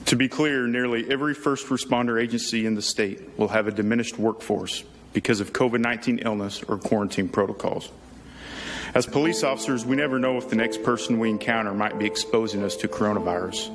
To be clear, nearly every first responder agency in the state will have a diminished workforce because of COVID-19 illness or quarantine protocols. As police officers, we never know if the next person we encounter might be exposing us to coronavirus,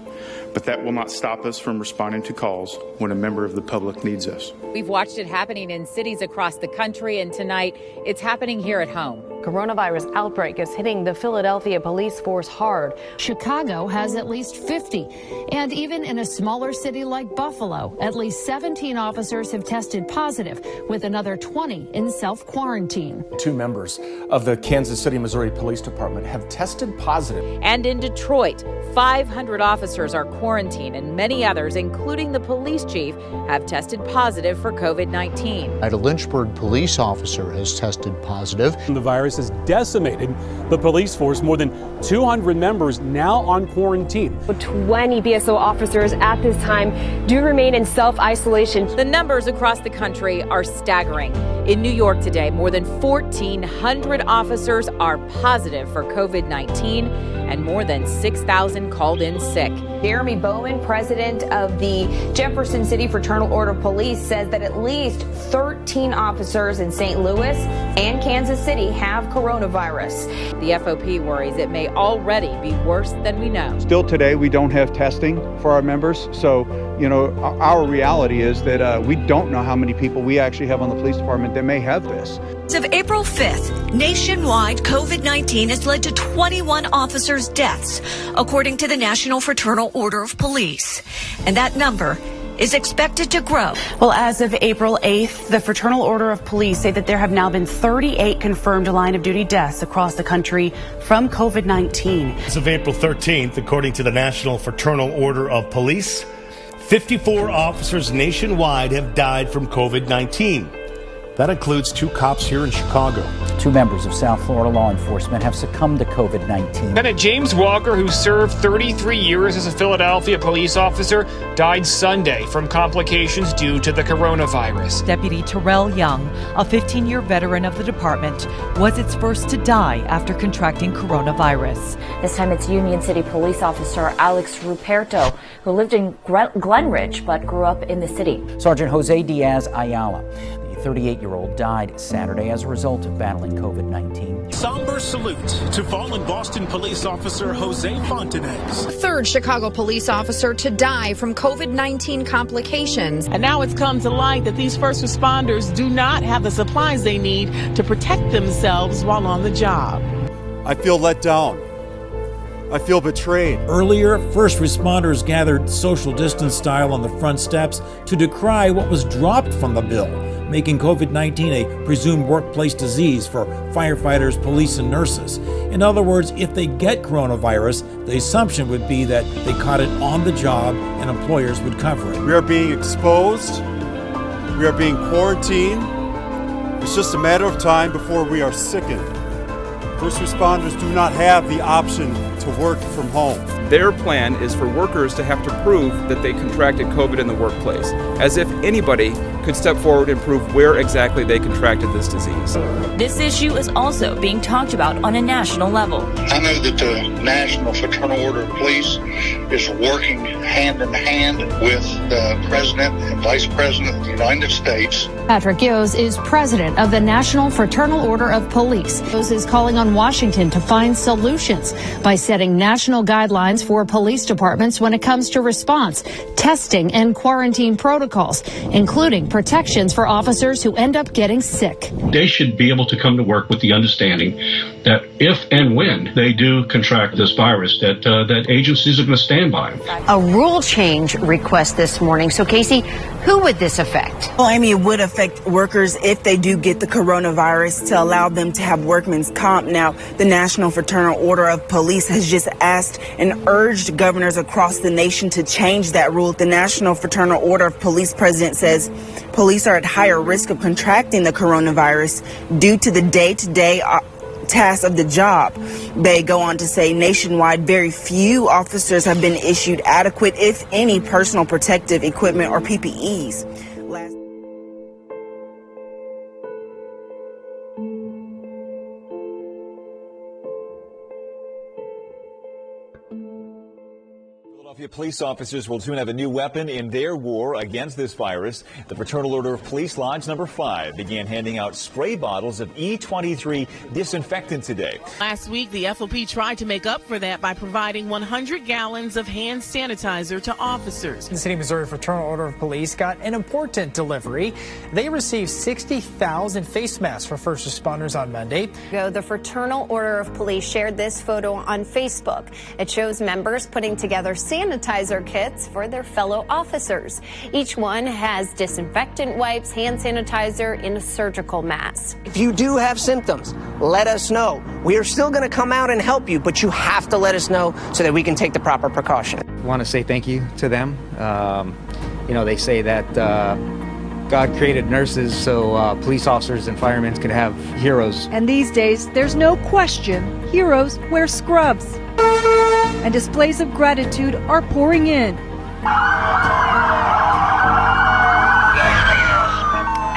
but that will not stop us from responding to calls when a member of the public needs us. We've watched it happening in cities across the country, and tonight it's happening here at home. Coronavirus outbreak is hitting the Philadelphia police force hard. Chicago has at least 50. And even in a smaller city like Buffalo, at least 17 officers have tested positive, with another 20 in self-quarantine. 2 members of the Kansas City, Missouri Police Department have tested positive. And in Detroit, 500 officers are quarantined, and many others, including the police chief, have tested positive for COVID-19. A Lynchburg police officer has tested positive. The virus has decimated the police force. More than 200 members now on quarantine. 20 BSO officers at this time do remain in self-isolation. The numbers across the country are staggering. In New York today, more than 1,400 officers are positive for COVID-19, and more than 6,000 called in sick. Jeremy Bowman, president of the Jefferson City Fraternal Order of Police, says that at least 13 officers in St. Louis and Kansas City have coronavirus. The FOP worries it may already be worse than we know. Still today, we don't have testing for our members. So, our reality is that we don't know how many people we actually have on the police department that may have this. As of April 5th, nationwide, COVID-19 has led to 21 officers' deaths, according to the National Fraternal Order of Police. And that number is expected to grow. Well, as of April 8th, the Fraternal Order of Police say that there have now been 38 confirmed line-of-duty deaths across the country from COVID-19. As of April 13th, according to the National Fraternal Order of Police, 54 officers nationwide have died from COVID-19. That includes 2 cops here in Chicago. 2 members of South Florida law enforcement have succumbed to COVID-19. Lieutenant James Walker, who served 33 years as a Philadelphia police officer, died Sunday from complications due to the coronavirus. Deputy Terrell Young, a 15-year veteran of the department, was its first to die after contracting coronavirus. This time it's Union City police officer Alex Ruperto, who lived in Glenridge but grew up in the city. Sergeant Jose Diaz Ayala, the 38-year-old, died Saturday as a result of battling COVID-19. Somber salute to fallen Boston police officer Jose Fontanez. The 3rd Chicago police officer to die from COVID-19 complications. And now it's come to light that these first responders do not have the supplies they need to protect themselves while on the job. I feel let down. I feel betrayed. Earlier, first responders gathered social distance style on the front steps to decry what was dropped from the bill, making COVID-19 a presumed workplace disease for firefighters, police, and nurses. In other words, if they get coronavirus, the assumption would be that they caught it on the job and employers would cover it. We are being exposed. We are being quarantined. It's just a matter of time before we are sickened. First responders do not have the option to work from home. Their plan is for workers to have to prove that they contracted COVID in the workplace, as if anybody could step forward and prove where exactly they contracted this disease. This issue is also being talked about on a national level. I know that the National Fraternal Order of Police is working hand in hand with the President and Vice President of the United States. Patrick Yos is president of the National Fraternal Order of Police. Yos is calling on Washington to find solutions by setting national guidelines for police departments when it comes to response, testing, and quarantine protocols, including protections for officers who end up getting sick. They should be able to come to work with the understanding that if and when they do contract this virus, that agencies are going to stand by them. A rule change request this morning. So, Casey, who would this affect? Well, Amy, it would affect workers if they do get the coronavirus to allow them to have workman's comp. Now, the National Fraternal Order of Police has just asked and urged governors across the nation to change that rule. The National Fraternal Order of Police president says police are at higher risk of contracting the coronavirus due to the day-to-day tasks of the job. They go on to say nationwide, very few officers have been issued adequate, if any, personal protective equipment or PPEs. police officers will soon have a new weapon in their war against this virus. The Fraternal Order of Police Lodge number 5 began handing out spray bottles of E23 disinfectant today. Last week, the FOP tried to make up for that by providing 100 gallons of hand sanitizer to officers. The City, Missouri Fraternal Order of Police got an important delivery. They received 60,000 face masks for first responders on Monday. The Fraternal Order of Police shared this photo on Facebook. It shows members putting together sanitizer kits for their fellow officers. Each one has disinfectant wipes, hand sanitizer, and a surgical mask. If you do have symptoms, let us know. We are still going to come out and help you, but you have to let us know so that we can take the proper precaution. I want to say thank you to them. They say that God created nurses so police officers and firemen can have heroes. And these days, there's no question, heroes wear scrubs. And displays of gratitude are pouring in.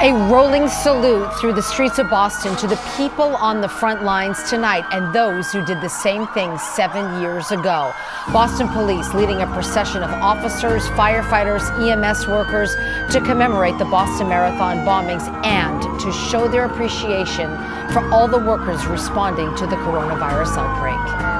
A rolling salute through the streets of Boston to the people on the front lines tonight and those who did the same thing 7 years ago. Boston police leading a procession of officers, firefighters, EMS workers to commemorate the Boston Marathon bombings and to show their appreciation for all the workers responding to the coronavirus outbreak.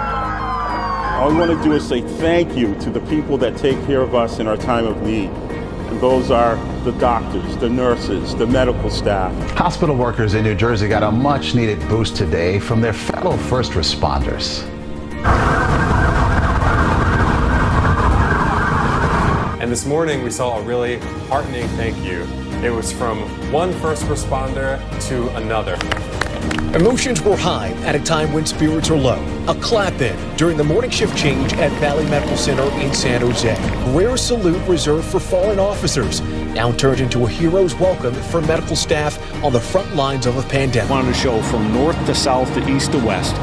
All we want to do is say thank you to the people that take care of us in our time of need. And those are the doctors, the nurses, the medical staff. Hospital workers in New Jersey got a much-needed boost today from their fellow first responders. And this morning we saw a really heartening thank you. It was from one first responder to another. Emotions were high at a time when spirits are low. A clap-in during the morning shift change at Valley Medical Center in San Jose. A rare salute reserved for fallen officers, now turned into a hero's welcome for medical staff on the front lines of a pandemic. I wanted to show from north to south to east to west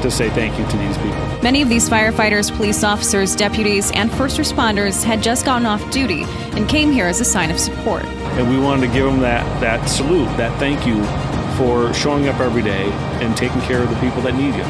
to say thank you to these people. Many of these firefighters, police officers, deputies, and first responders had just gotten off duty and came here as a sign of support. And we wanted to give them that salute, that thank you for showing up every day and taking care of the people that need you.